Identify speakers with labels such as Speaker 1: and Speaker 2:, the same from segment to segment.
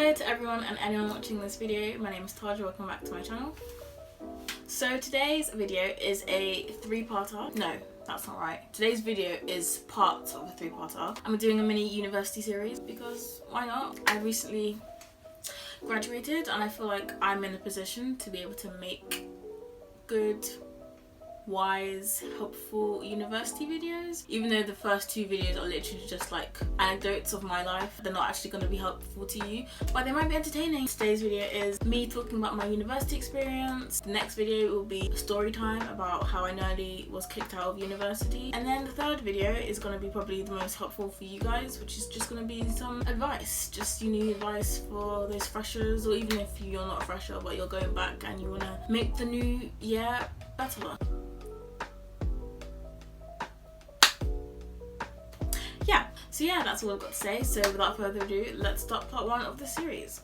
Speaker 1: Hello to everyone and anyone watching this video. My name is Taja, welcome back to my channel. So today's video is a three-parter. No, that's not right. Today's video is part of a three-parter. I'm doing a mini university series because why not? I recently graduated and I feel like I'm in a position to be able to make good, wise, helpful university videos. Even though the first two videos are literally just like anecdotes of my life, they're not actually going to be helpful to you, but they might be entertaining. Today's video is me talking about my university experience. The next video will be a story time about how I nearly was kicked out of university, and then the third video is going to be probably the most helpful for you guys, which is just going to be some advice. Just you need advice for those freshers, or even if you're not a fresher but you're going back and you want to make the new year better. So that's all I've got to say. So without further ado, let's start part one of the series.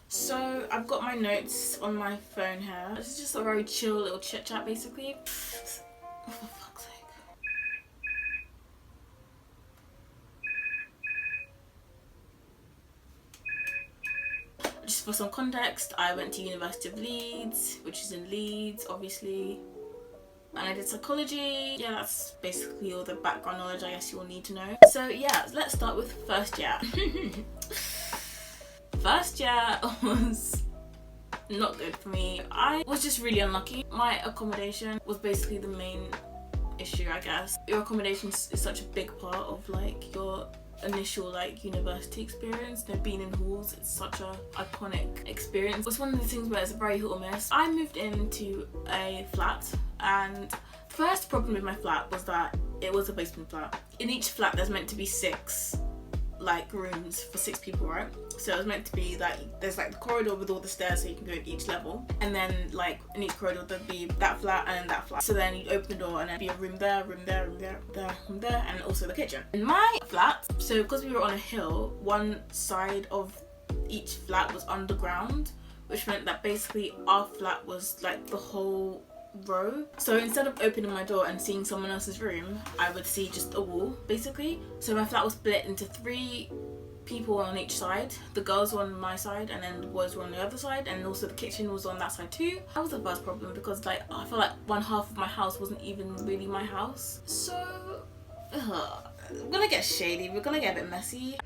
Speaker 1: So I've got my notes on my phone here. This is just a very chill little chit chat basically. Oh, for fuck's sake. Just for some context, I went to University of Leeds, which is in Leeds, obviously, and I did psychology. Yeah, that's basically all the background knowledge I guess you will need to know. So yeah, let's start with first year. First year was not good for me. I was just really unlucky. My accommodation was basically the main issue, I guess. Your accommodation is such a big part of like your initial like university experience. Being in halls, it's such a iconic experience. It's one of the things where it's a very hit or miss. I moved into a flat, and the first problem with my flat was that it was a basement flat. In each flat there's meant to be 6 like rooms for 6 people, right? So it was meant to be like there's like the corridor with all the stairs so you can go to each level, and then like in each corridor there'd be that flat and that flat. So then you'd open the door and there'd be a room there, room there, room there, room there, and also the kitchen. In my flat, so because we were on a hill, one side of each flat was underground, which meant that basically our flat was like the whole row. So instead of opening my door and seeing someone else's room, I would see just a wall basically. So my flat was split into 3 people on each side. The girls were on my side and then the boys were on the other side, and also the kitchen was on that side too. That was the first problem because like I feel like one half of my house wasn't even really my house. So we're gonna get shady, we're gonna get a bit messy.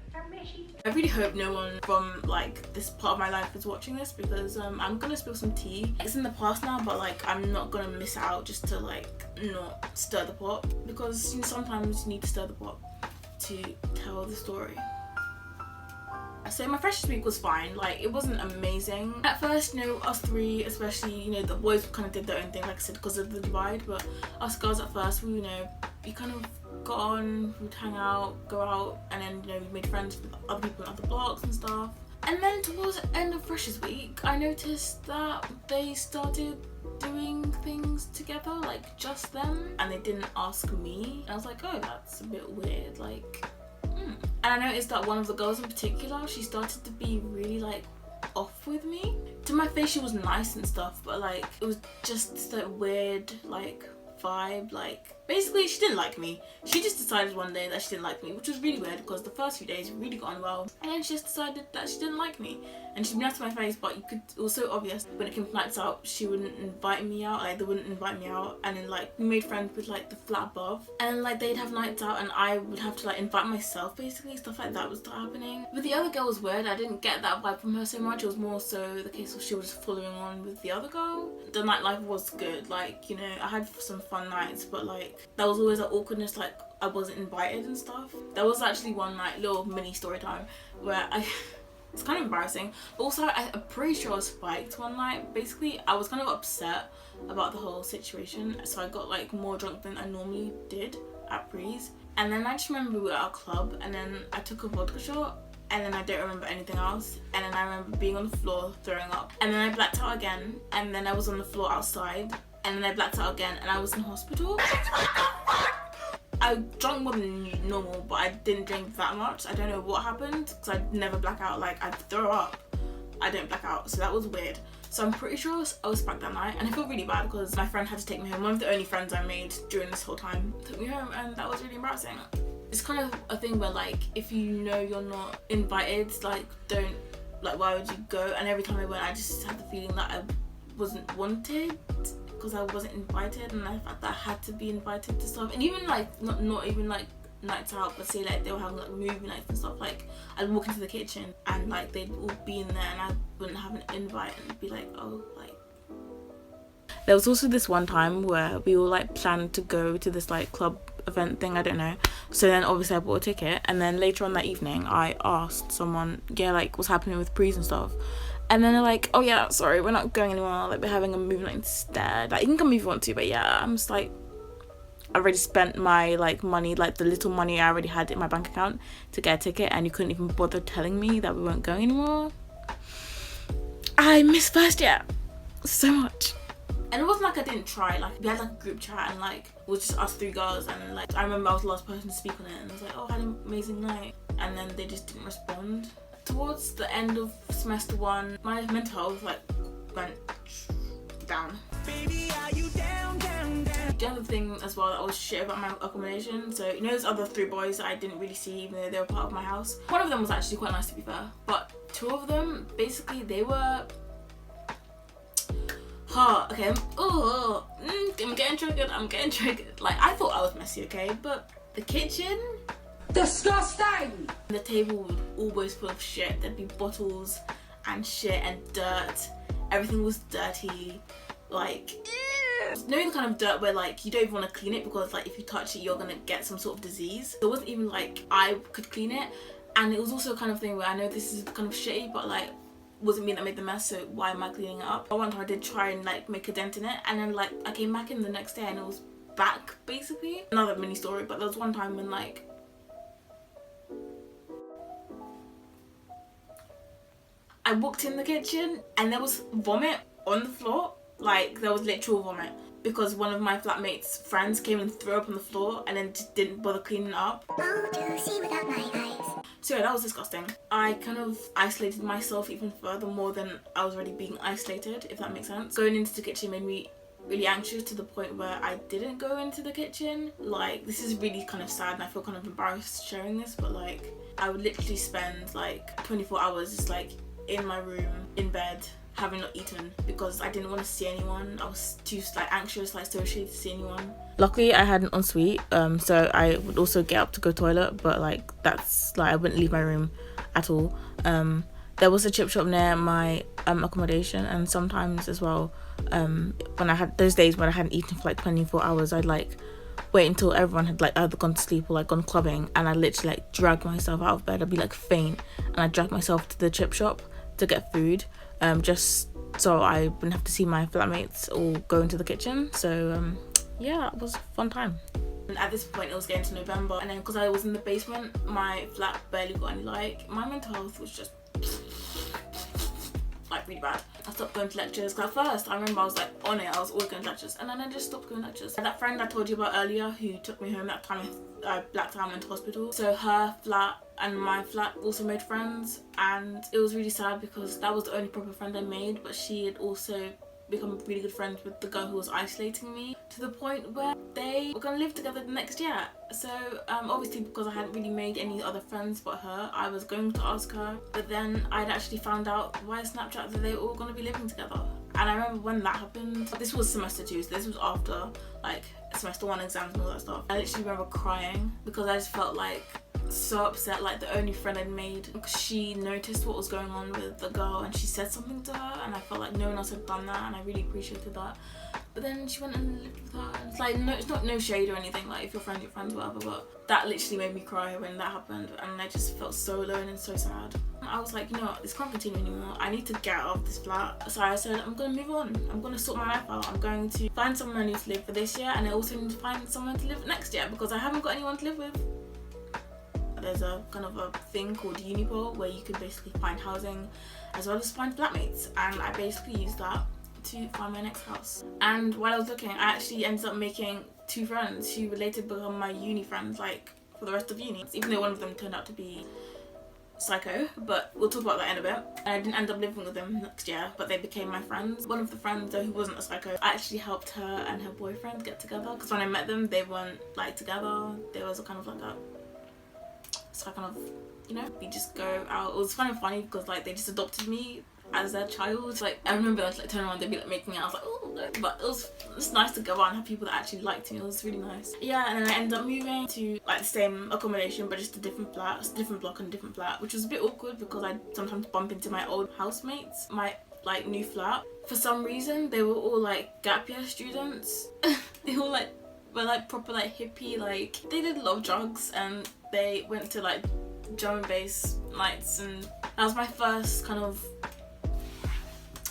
Speaker 1: I really hope no one from like this part of my life is watching this, because I'm gonna spill some tea. It's in the past now, but like I'm not gonna miss out just to like not stir the pot, because sometimes you need to stir the pot to tell the story. So my freshers week was fine, like it wasn't amazing. At first, us 3 especially, the boys kind of did their own thing, like I said, because of the divide, but us girls at first, we kind of got on, we'd hang out, go out, and then we made friends with other people in other blocks and stuff. And then towards the end of freshers week, I noticed that they started doing things together, like just them, and they didn't ask me. And I was like, oh, that's a bit weird, like And I noticed that one of the girls in particular, she started to be really like off with me. To my face she was nice and stuff, but like it was just that weird like vibe. Like basically she didn't like me. She just decided one day that she didn't like me, which was really weird because the first few days really got on well, and then she just decided that she didn't like me, and she'd be nice to my face, but you could also obvious when it came to nights out she wouldn't invite me out. Like they wouldn't invite me out, and then like we made friends with like the flat above, and like they'd have nights out and I would have to like invite myself, basically stuff like that was happening. But the other girl was weird. I didn't get that vibe from her so much. It was more so the case of she was following on with the other girl. The nightlife was good, like I had some fun nights, but like there was always that awkwardness, like I wasn't invited and stuff. There was actually one night, little mini story time, where it's kind of embarrassing, but also I'm pretty sure I spiked one night. Basically I was kind of upset about the whole situation, so I got like more drunk than I normally did at Breeze, and then I just remember we were at a club and then I took a vodka shot, and then I don't remember anything else, and then I remember being on the floor throwing up, and then I blacked out again, and then I was on the floor outside, and then I blacked out again and I was in hospital. I drank more than normal, but I didn't drink that much. I don't know what happened because I never black out. Like I'd throw up, I don't black out, so that was weird. So I'm pretty sure I was back that night, and I feel really bad because my friend had to take me home. One of the only friends I made during this whole time took me home, and that was really embarrassing. It's kind of a thing where like, if you know you're not invited, like don't, like why would you go? And every time I went, I just had the feeling that I wasn't wanted because I wasn't invited, and I felt that I had to be invited to stuff. And even like not even like nights out, but say like they were having like movie nights and stuff, like I'd walk into the kitchen and like they'd all be in there and I wouldn't have an invite and be like, oh, like. There was also this one time where we all like planned to go to this like club event thing, I don't know, so then obviously I bought a ticket, and then later on that evening I asked someone, yeah, like what's happening with Breeze and stuff, and then they're like, oh yeah, sorry, we're not going anywhere, like we're having a movie night instead, like you can come if you want to, but yeah, I'm just like, I already spent my like money, like the little money I already had in my bank account to get a ticket, and you couldn't even bother telling me that we weren't going anymore. I miss first year so much. And it wasn't like I didn't try, like we had like a group chat and like it was just us 3 girls, and like I remember I was the last person to speak on it, and I was like, oh, I had an amazing night, and then they just didn't respond. Towards the end of semester 1, my mental health like went down. Baby, are you down, down, down? The other thing as well that was shit about my accommodation, so you know those other 3 boys that I didn't really see even though they were part of my house? One of them was actually quite nice, to be fair, but 2 of them, basically they were okay, I'm getting triggered, like I thought I was messy, okay, but the kitchen, disgusting. The table was always full of shit. There'd be bottles and shit and dirt, everything was dirty, like you know the kind of dirt where like you don't even want to clean it because like if you touch it you're gonna get some sort of disease. It wasn't even like I could clean it, and it was also a kind of thing where I know this is kind of shitty, but like wasn't me that made the mess, so why am I cleaning it up? One time I did try and like make a dent in it, and then like I came back in the next day and it was back basically. Another mini story, but there was one time when like I walked in the kitchen and there was vomit on the floor. Like there was literal vomit because one of my flatmates' friends came and threw up on the floor and then just didn't bother cleaning it up. Oh, to see without my eyes. So yeah, that was disgusting. I kind of isolated myself even further more than I was already being isolated, if that makes sense. Going into the kitchen made me really anxious to the point where I didn't go into the kitchen. Like this is really kind of sad and I feel kind of embarrassed sharing this, but like I would literally spend like 24 hours just like in my room, in bed, having not eaten because I didn't want to see anyone. I was too like anxious, like socially to see anyone. Luckily I had an ensuite, so I would also get up to go toilet, but like that's like I wouldn't leave my room at all. There was a chip shop near my accommodation, and sometimes as well when I had those days when I hadn't eaten for like 24 hours, I'd like wait until everyone had like either gone to sleep or like gone clubbing, and I literally like drag myself out of bed. I'd be like faint and I'd drag myself to the chip shop to get food, just so I wouldn't have to see my flatmates or go into the kitchen. So yeah, it was a fun time. And at this point it was getting to November, and then because I was in the basement, my flat barely got any light. My mental health was just like really bad. I stopped going to lectures because at first I remember I was like on it, I was always going to lectures, and then I just stopped going to lectures. And that friend I told you about earlier who took me home that time I blacked out and went to hospital, so her flat and my flat also made friends, and it was really sad because that was the only proper friend I made, but she had also become really good friends with the girl who was isolating me to the point where they were gonna live together the next year. So obviously because I hadn't really made any other friends but her, I was going to ask her, but then I'd actually found out via Snapchat that they were all gonna be living together. And I remember when that happened, this was semester 2, so this was after like semester 1 exams and all that stuff. I literally remember crying because I just felt like so upset, like the only friend I'd made, she noticed what was going on with the girl and she said something to her, and I felt like no one else had done that, and I really appreciated that. But then she went and lived with her, and it's like no, it's not no shade or anything, like if you're friends, whatever, but that literally made me cry when that happened, and I just felt so alone and so sad. I was like, you know what, this can't continue anymore, I need to get out of this flat. So I said, I'm gonna move on, I'm gonna sort my life out, I'm going to find someone new to live for this year, and I also need to find someone to live next year because I haven't got anyone to live with. There's a kind of a thing called Unipol where you can basically find housing as well as find flatmates, and I basically used that to find my next house. And while I was looking, I actually ended up making 2 friends who would later become my uni friends, like for the rest of uni, even though one of them turned out to be psycho, but we'll talk about that in a bit. And I didn't end up living with them next year, but they became my friends. One of the friends, though, who wasn't a psycho, I actually helped her and her boyfriend get together, because when I met them, they weren't like together. There was a kind of like a, so I kind of, you know, we just go out. It was kind of funny because like they just adopted me as their child. Like I remember like turning around, they'd be like making out. I was like, oh, but it's nice to go out and have people that actually liked me. It was really nice. Yeah, and then I ended up moving to like the same accommodation but just a different flat, different block and different flat, which was a bit awkward because I sometimes bump into my old housemates. My like new flat, for some reason they were all like gap year students. They all like were like proper like hippie, like they did a lot of drugs and they went to like drum and bass nights, and that was my first kind of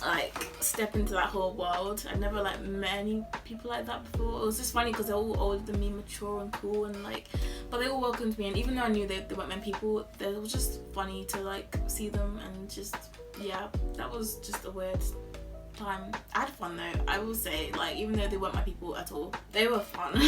Speaker 1: like step into that whole world. I never like met any people like that before. It was just funny because they're all older than me, mature and cool, and like, but they all welcomed me, and even though I knew they weren't my people, it was just funny to like see them, and just, yeah, that was just a weird time. I had fun though, I will say, like, even though they weren't my people at all, they were fun.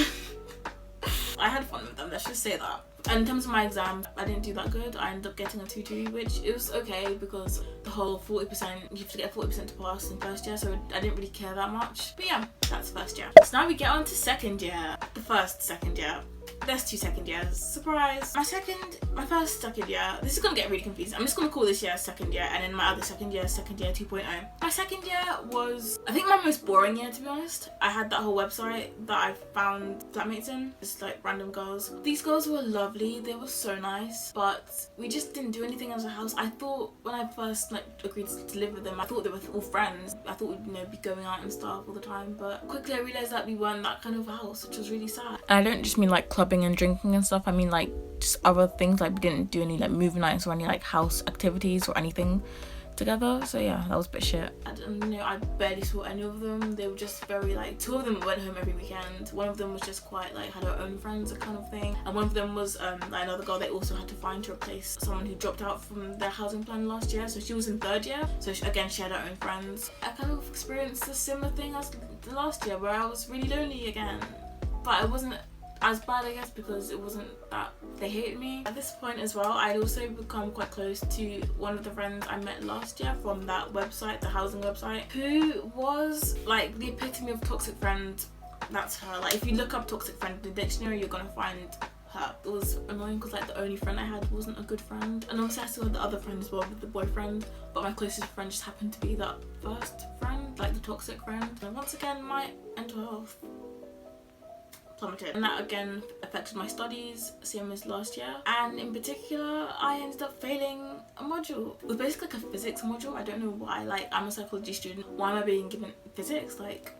Speaker 1: I had fun with them, let's just say that. And in terms of my exams, I didn't do that good. I ended up getting a 2-2, which it was okay because the whole 40%, you have to get 40% to pass in first year, so I didn't really care that much. But yeah, that's first year. So now we get on to second year. The first second year. There's 2 second years. Surprise. My first second year, this is gonna get really confusing. I'm just gonna call this year second year, and then my other second year 2.0. My second year was, I think, my most boring year, to be honest. I had that whole website that I found flatmates in, just like random girls. These girls were lovely, they were so nice, but we just didn't do anything as a house. I thought when I first like agreed to live with them, I thought they were all friends. I thought we'd, you know, be going out and stuff all the time, but quickly I realised that we weren't that kind of house, which was really sad. And I don't just mean like clubbing and drinking and stuff, I mean like just other things. Like we didn't do any like movie nights or any like house activities or anything together, so yeah, that was a bit shit. I barely saw any of them. They were just very like, 2 of them went home every weekend. One of them was just quite like had her own friends, that kind of thing, and one of them was like another girl they also had to find to replace someone who dropped out from their housing plan last year, so she was in 3rd year, so she had her own friends. I kind of experienced a similar thing as the last year where I was really lonely again, but it wasn't as bad, I guess, because it wasn't that they hated me. At this point as well, I'd also become quite close to one of the friends I met last year from that website, the housing website, who was like the epitome of toxic friend. That's her. Like if you look up toxic friend in the dictionary, you're gonna find her. It was annoying because like the only friend I had wasn't a good friend, and obviously I still had the other friend as well with the boyfriend, but my closest friend just happened to be that first friend, like the toxic friend. And once again, my mental health plummeted, and that again affected my studies, same as last year, and in particular I ended up failing a module. It was basically like a physics module. I don't know why, like I'm a psychology student, why am I being given physics? Like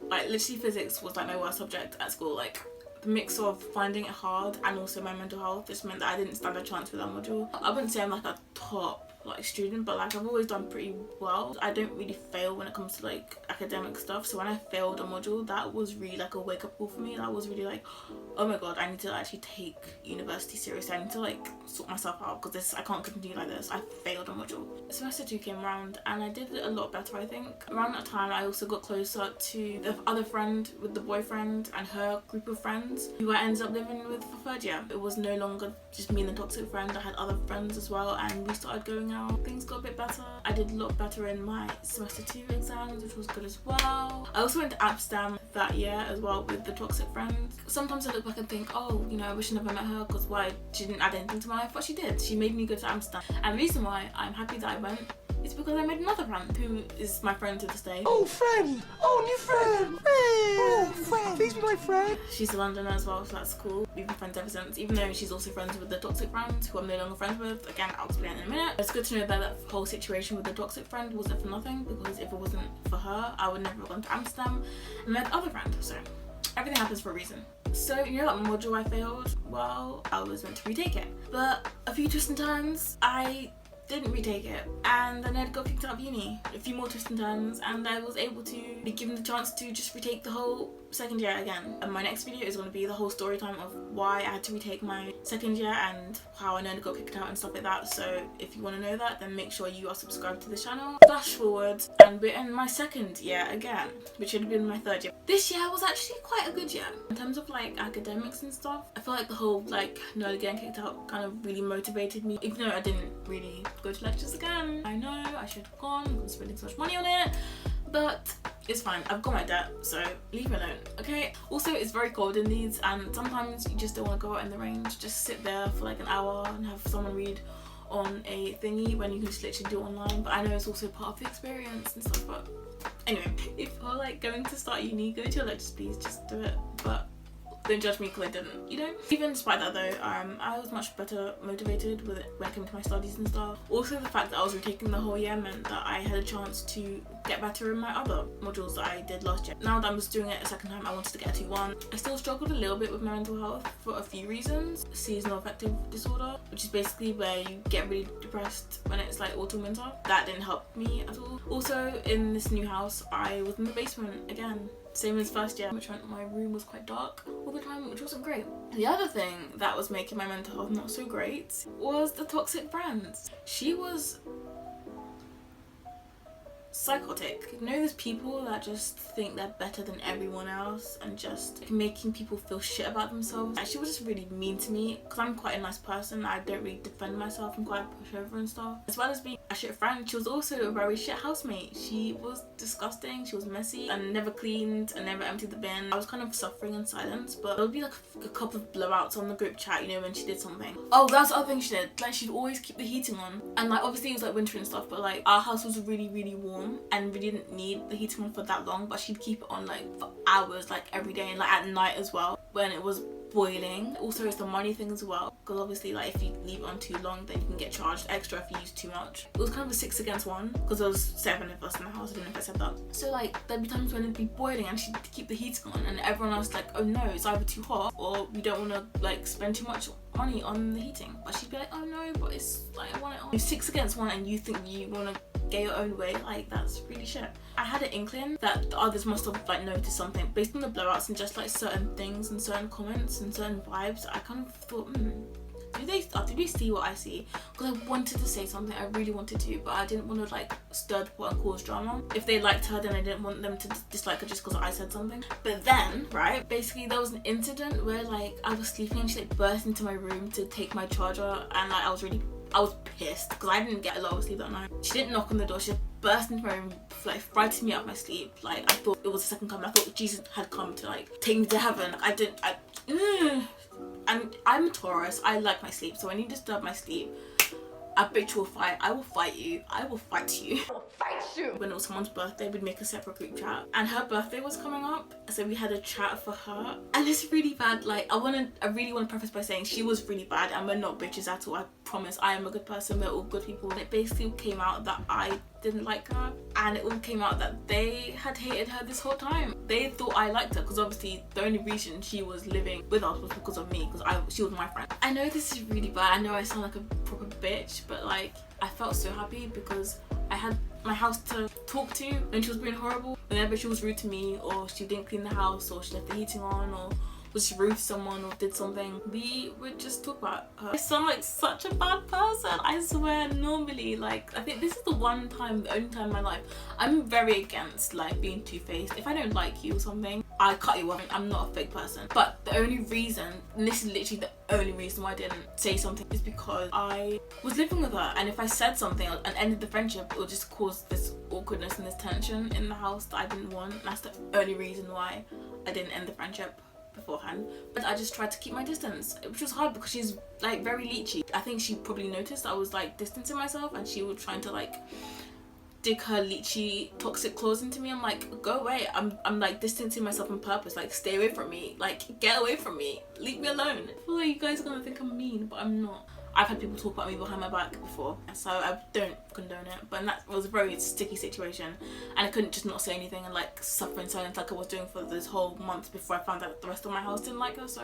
Speaker 1: literally physics was like my worst subject at school. Like the mix of finding it hard and also my mental health just meant that I didn't stand a chance with that module. I wouldn't say I'm like a top like student, but like I've always done pretty well. I don't really fail when it comes to like academic stuff, so when I failed a module, that was really like a wake-up call for me. That was really like, oh my god, I need to actually take university seriously. I need to like sort myself out because I can't continue like this. I failed a module. Semester 2 came around and I did it a lot better, I think. Around that time I also got closer to the other friend with the boyfriend and her group of friends who I ended up living with for 3rd year. It was no longer just me and the toxic friend. I had other friends as well, and we started going out. Things got a bit better. I did a lot better in my semester 2 exams, which was good as well. I also went to Amsterdam that year as well with the toxic friend. Sometimes I look back and think, oh, you know, I wish I never met her, because why? She didn't add anything to my life, but she did. She made me go to Amsterdam, and the reason why I'm happy that I went is because I made another friend who is my friend to this day.
Speaker 2: Oh, friend! Oh, new friend! Oh, friend! Please be my friend!
Speaker 1: She's a Londoner as well, so that's cool. We've been friends ever since, even though she's also friends with the toxic friend, who I'm no longer friends with. Again, I'll explain in a minute. It's good to know that that whole situation with the toxic friend wasn't for nothing, because if it wasn't for her, I would never have gone to Amsterdam and met the other friend. So everything happens for a reason. So, you know that module I failed? Well, I was meant to retake it. But a few twists and turns, I didn't retake it, and then I got kicked out of uni. A few more twists and turns, and I was able to be given the chance to just retake the whole second year again. And my next video is going to be the whole story time of why I had to retake my second year and how I nearly got kicked out and stuff like that. So if you want to know that, then make sure you are subscribed to the channel. Flash forward, and we're in my second year again, which had been my third year. This year was actually quite a good year in terms of like academics and stuff. I feel like the whole like nearly getting kicked out kind of really motivated me, even though I didn't really go to lectures again. I know I should have gone, I'm spending so much money on it, but it's fine. I've got my debt, so leave me alone, okay? Also, it's very cold in Leeds, and sometimes you just don't want to go out in the rain. Just sit there for like an hour and have someone read on a thingy when you can just literally do it online. But I know it's also part of the experience and stuff. But anyway, if you're like going to start uni, go to your lectures, please. Just do it. But don't judge me because I didn't, you know? Even despite that though, I was much better motivated with it when it came to my studies and stuff. Also, the fact that I was retaking the whole year meant that I had a chance to get better in my other modules that I did last year. Now that I was doing it a second time, I wanted to get a 2-1. I still struggled a little bit with my mental health for a few reasons. Seasonal affective disorder, which is basically where you get really depressed when it's like autumn, winter. That didn't help me at all. Also, in this new house, I was in the basement again. Same as first year, which meant my room was quite dark all the time, which wasn't great. The other thing that was making my mental health not so great was the toxic friend. She was psychotic. You know, there's people that just think they're better than everyone else and just like, making people feel shit about themselves. Like, she was just really mean to me because I'm quite a nice person. I don't really defend myself. I'm quite a pushover and stuff. As well as being a shit friend, she was also a very shit housemate. She was disgusting. She was messy and never cleaned and never emptied the bin. I was kind of suffering in silence, but there would be like a couple of blowouts on the group chat, you know, when she did something. Oh, that's the other thing she did. Like, she'd always keep the heating on, and like obviously it was like winter and stuff, but like our house was really, really warm and we didn't need the heating on for that long, but she'd keep it on like for hours, like every day, and like at night as well when it was boiling. Also, it's the money thing as well, because obviously like if you leave it on too long, then you can get charged extra if you use too much. It was kind of a 6 against 1 because there was 7 of us in the house. I don't know if I said that. So like there'd be times when it'd be boiling and she'd keep the heating on, and everyone else like, oh no, it's either too hot or we don't want to like spend too much money on the heating. But she'd be like, oh no, but it's like I want it on. 6 against 1 and you think you want to get your own way, like that's really shit. I had an inkling that the others must have like noticed something based on the blowouts and just like certain things and certain comments and certain vibes. I kind of thought, do they see what I see? Because I wanted to say something, I really wanted to, but I didn't want to like stir the pot and cause drama. If they liked her, then I didn't want them to dislike her just because I said something. But then, right, basically there was an incident where like I was sleeping and she like burst into my room to take my charger, and like I was pissed because I didn't get a lot of sleep that night. She didn't knock on the door, she just burst into my room, like frightened me out of my sleep. Like I thought it was the second coming. I thought Jesus had come to like take me to heaven. And I'm a Taurus, I like my sleep, so when you disturb my sleep, I bet you will fight. I will fight you. I will fight you. I will fight you. When it was someone's birthday, we'd make a separate group chat, and her birthday was coming up, so we had a chat for her. And it's really bad. Like I really want to preface by saying she was really bad, and we're not bitches at all. I promise. I am a good person. We're all good people. And it basically came out that I didn't like her, and it all came out that they had hated her this whole time. They thought I liked her because obviously the only reason she was living with us was because of me, because she was my friend. I know this is really bad. I know I sound like a proper bitch, but like I felt so happy because I had my house to talk to when she was being horrible. Whenever she was rude to me, or she didn't clean the house, or she left the heating on, or was rude to someone or did something, we would just talk about her. I sound like such a bad person, I swear. Normally, like, I think this is the only time in my life I'm very against like being two-faced. If I don't like you or something, I cut you off. I'm not a fake person. But the only reason, and this is literally the only reason why I didn't say something, is because I was living with her, and if I said something and ended the friendship, it would just cause this awkwardness and this tension in the house that I didn't want. And that's the only reason why I didn't end the friendship beforehand. But I just tried to keep my distance, which was hard because she's like very leechy. I think she probably noticed I was like distancing myself, and she was trying to like dig her leechy toxic claws into me. I'm like, go away. I'm like distancing myself on purpose. Like, stay away from me. Like, get away from me. Leave me alone. I feel like you guys are gonna think I'm mean, but I'm not. I've had people talk about me behind my back before, so I don't condone it. But that was a very sticky situation, and I couldn't just not say anything and like suffer in silence like I was doing for this whole month before I found out the rest of my house didn't like her. So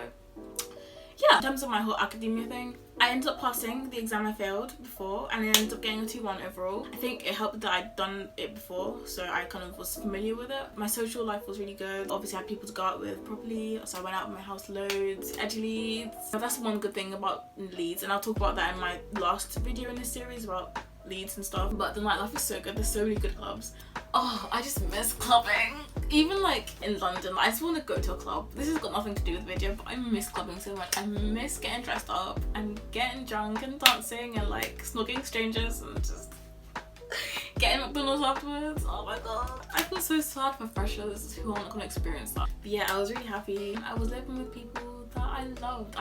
Speaker 1: yeah, in terms of my whole academia thing, I ended up passing the exam I failed before, and I ended up getting a 2-1 overall. I think it helped that I'd done it before, so I kind of was familiar with it. My social life was really good. Obviously I had people to go out with properly, so I went out of my house loads. Edge Leeds. So that's one good thing about Leeds, and I'll talk about that in my last video in this series about Leeds and stuff. But the nightlife is so good. There's so many good clubs. Oh, I just miss clubbing. Even like in London, I just want to go to a club. This has got nothing to do with the video, but I miss clubbing so much. I miss getting dressed up and getting drunk and dancing and like snogging strangers and just getting McDonald's afterwards. Oh my god, I feel so sad for freshers who aren't gonna experience that. But yeah, I was really happy. I was living with people that I loved,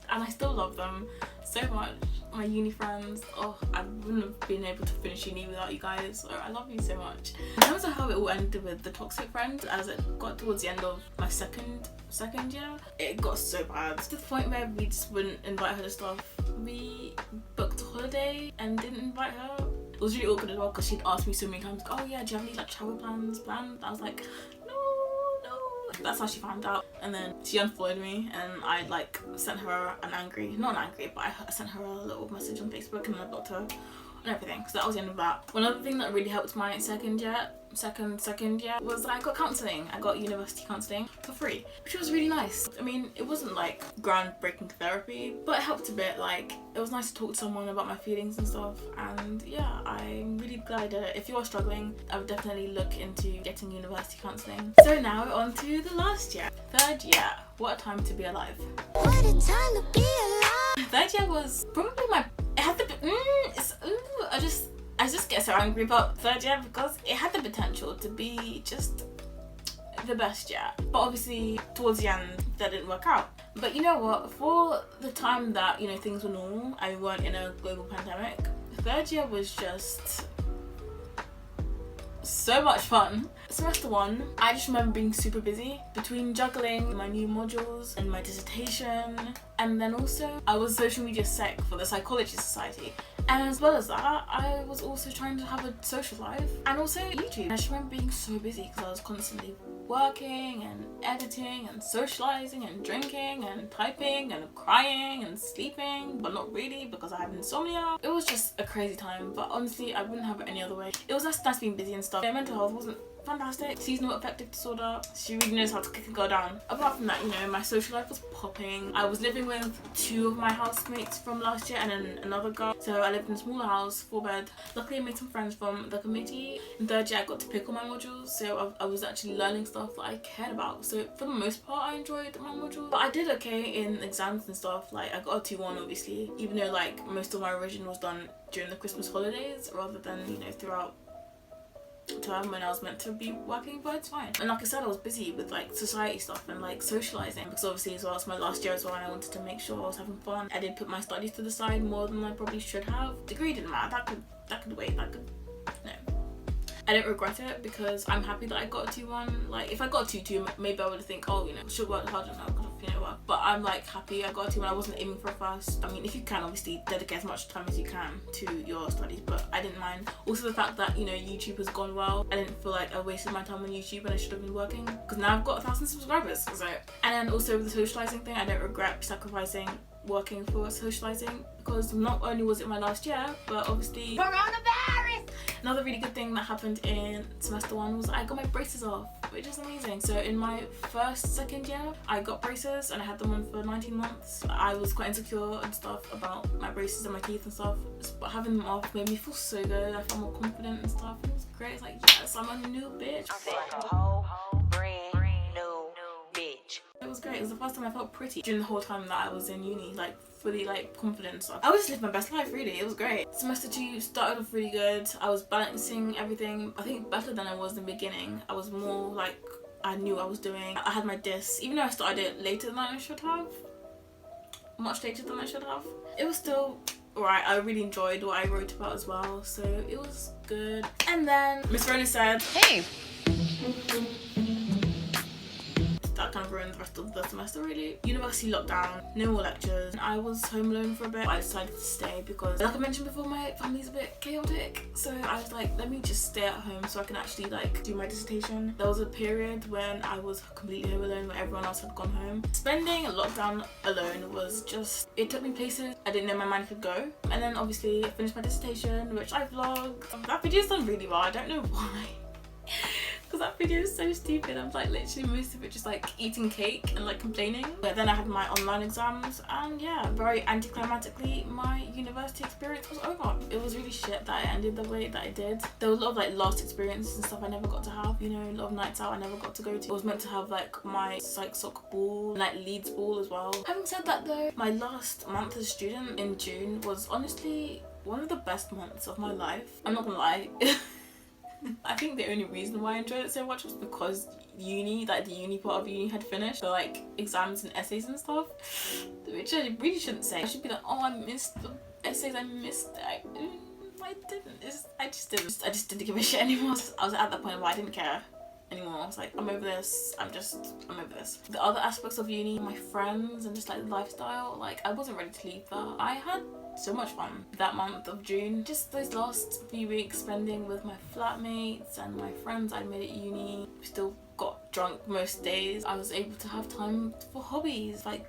Speaker 1: and I still love them so much. My uni friends, oh, I wouldn't have been able to finish uni without you guys, so I love you so much. In terms of how it all ended with the toxic friend, as it got towards the end of my second year, it got so bad to the point where we just wouldn't invite her to stuff. We booked a holiday and didn't invite her. It was really awkward as well because she'd asked me so many times, oh yeah, do you have any like travel plans planned? I was like, no. That's how she found out, and then she unfollowed me, and I like sent her an angry, not angry, but I sent her a little message on Facebook, and I blocked her and everything. So that was the end of that. One other thing that really helped my second year was that I got counselling. I got university counselling for free, which was really nice. I mean, it wasn't like groundbreaking therapy, but it helped a bit. Like, it was nice to talk to someone about my feelings and stuff, and yeah, I'm really glad I did it. If you're struggling, I would definitely look into getting university counselling. So now on to the last year. Third year. What a time to be alive.
Speaker 2: What a time to be alive.
Speaker 1: Third year was probably my, it had the, I just get so angry about third year because it had the potential to be just the best year. But obviously towards the end that didn't work out. But you know what, for the time that, you know, things were normal and we weren't in a global pandemic, third year was just so much fun. Semester 1, I just remember being super busy between juggling my new modules and my dissertation, and then also I was social media sec for the Psychology Society, and as well as that I was also trying to have a social life and also YouTube. I just remember being so busy because I was constantly working and editing and socializing and drinking and typing and crying and sleeping, but not really because I have insomnia. It was just a crazy time, but honestly I wouldn't have it any other way. It was nice being busy and stuff. My mental health wasn't fantastic. Seasonal affective disorder, she really knows how to kick a girl down. Apart from that, you know, my social life was popping. I was living with 2 of my housemates from last year and then another girl, so I lived in a smaller house, 4-bed. Luckily I made some friends from the committee. In third year I got to pick on my modules, so I was actually learning stuff that I cared about. So for the most part I enjoyed my modules, but I did okay in exams and stuff. Like I got a 2-1 obviously, even though like most of my revision was done during the Christmas holidays rather than, you know, throughout term when I was meant to be working, but it's fine. And like I said, I was busy with like society stuff and like socializing because obviously as well it's my last year as well and I wanted to make sure I was having fun. I did put my studies to the side more than I probably should have. Degree didn't matter, that could wait, no. I don't regret it because I'm happy that I got a 2-1. Like if I got a 2-2 maybe I would think, oh, you know, should work harder now, could have, you know, work. But I'm like happy I got a 2-1. I wasn't aiming for a first. I mean, if you can obviously dedicate as much time as you can to your studies, but I didn't mind. Also the fact that, you know, YouTube has gone well. I didn't feel like I wasted my time on YouTube and I should have been working because now I've got 1,000 subscribers. So, and then also with the socializing thing, I don't regret sacrificing working for socializing because not only was it my last year, but obviously coronavirus. Another really good thing that happened in semester 1 was I got my braces off, which is amazing. So in my second year, I got braces and I had them on for 19 months. I was quite insecure and stuff about my braces and my teeth and stuff, but having them off made me feel so good. I felt more confident and stuff. It was great. It's like, yes, I'm a new bitch.
Speaker 2: I'm like a whole brand new bitch.
Speaker 1: It was great. It was the first time I felt pretty during the whole time that I was in uni, like fully like confident and stuff. I was just living my best life really. It was great. Semester 2 started off really good. I was balancing everything, I think better than I was in the beginning. I was more like, I knew what I was doing. I had my dis, even though I started it later than I should have, much later than I should have. It was still alright. I really enjoyed what I wrote about as well, so it was good. And then Miss Rona said, hey, that kind of ruined the rest of the semester really. University lockdown, no more lectures, and I was home alone for a bit. I decided to stay because, like I mentioned before, my family's a bit chaotic, so I was like, let me just stay at home so I can actually like do my dissertation. There was a period when I was completely home alone where everyone else had gone home. Spending a lockdown alone was just, it took me places I didn't know my mind could go. And then obviously I finished my dissertation, which I vlogged. That video's done really well, I don't know why. Because that video is so stupid. I'm like literally most of it just like eating cake and like complaining. But then I had my online exams, and yeah, very anticlimactically my university experience was over. It was really shit that it ended the way that it did. There was a lot of like lost experiences and stuff I never got to have, you know, a lot of nights out I never got to go to. I was meant to have like my psych soccer ball and like Leeds ball as well. Having said that though, my last month as a student in June was honestly one of the best months of my life. I'm not gonna lie. I think the only reason why I enjoyed it so much was because uni, like the uni part of uni had finished, so like exams and essays and stuff, which I really shouldn't say. I should be like, oh, I missed the essays, I missed it. I didn't. I just didn't give a shit anymore. I was at that point where I didn't care anymore. I was like, I'm over this. I'm over this. The other aspects of uni, my friends and just like the lifestyle, like I wasn't ready to leave that. I had so much fun that month of June. Just those last few weeks spending with my flatmates and my friends I made at uni. We still got drunk most days. I was able to have time for hobbies like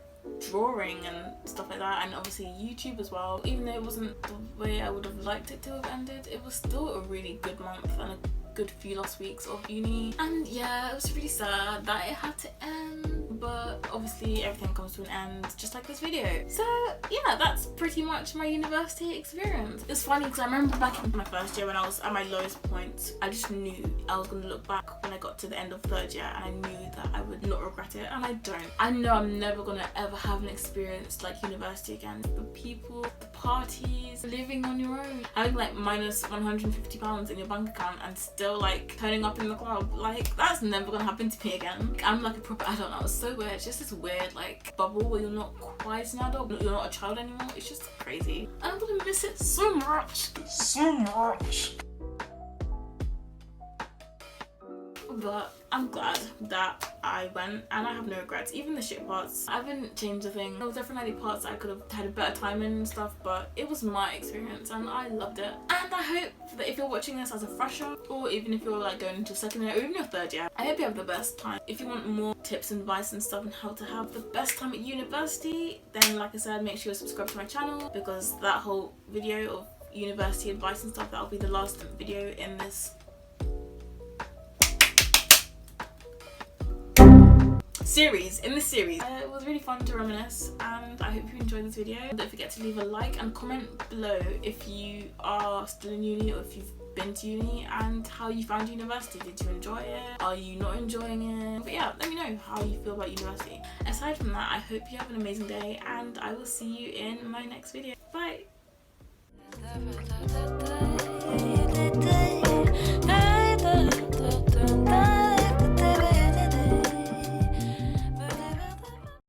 Speaker 1: drawing and stuff like that, and obviously YouTube as well. Even though it wasn't the way I would have liked it to have ended, it was still a really good month and a good few last weeks of uni. And yeah, it was really sad that it had to end, but obviously everything comes to an end, just like this video. So yeah, that's pretty much my university experience. It's funny because I remember back in my first year when I was at my lowest point, I just knew I was going to look back when I got to the end of third year, and I knew that I would not regret it, and I don't. I know I'm never going to ever have an experience like university again. The people, the parties, living on your own, having like minus £150 in your bank account and still like turning up in the club, like that's never gonna happen to me again. Like, I'm like a proper adult now. It's so weird. It's just this weird like bubble where you're not quite an adult, but you're not a child anymore. It's just crazy, and I'm gonna miss it so much. But I'm glad that I went, and I have no regrets. Even the shit parts, I haven't changed a thing. There was definitely parts that I could have had a better time in and stuff, but it was my experience and I loved it. And I hope that if you're watching this as a fresher, or even if you're like going into second year or even your third year, I hope you have the best time. If you want more tips and advice and stuff on how to have the best time at university, then like I said, make sure you subscribe to my channel, because that whole video of university advice and stuff, that'll be the last video in this series. It was really fun to reminisce, and I hope you enjoyed this video. Don't forget to leave a like and comment below if you are still in uni or if you've been to uni, and how you found university. Did you enjoy it? Are you not enjoying it? But yeah, let me know how you feel about university. Aside from that, I hope you have an amazing day, and I will see you in my next video. Bye!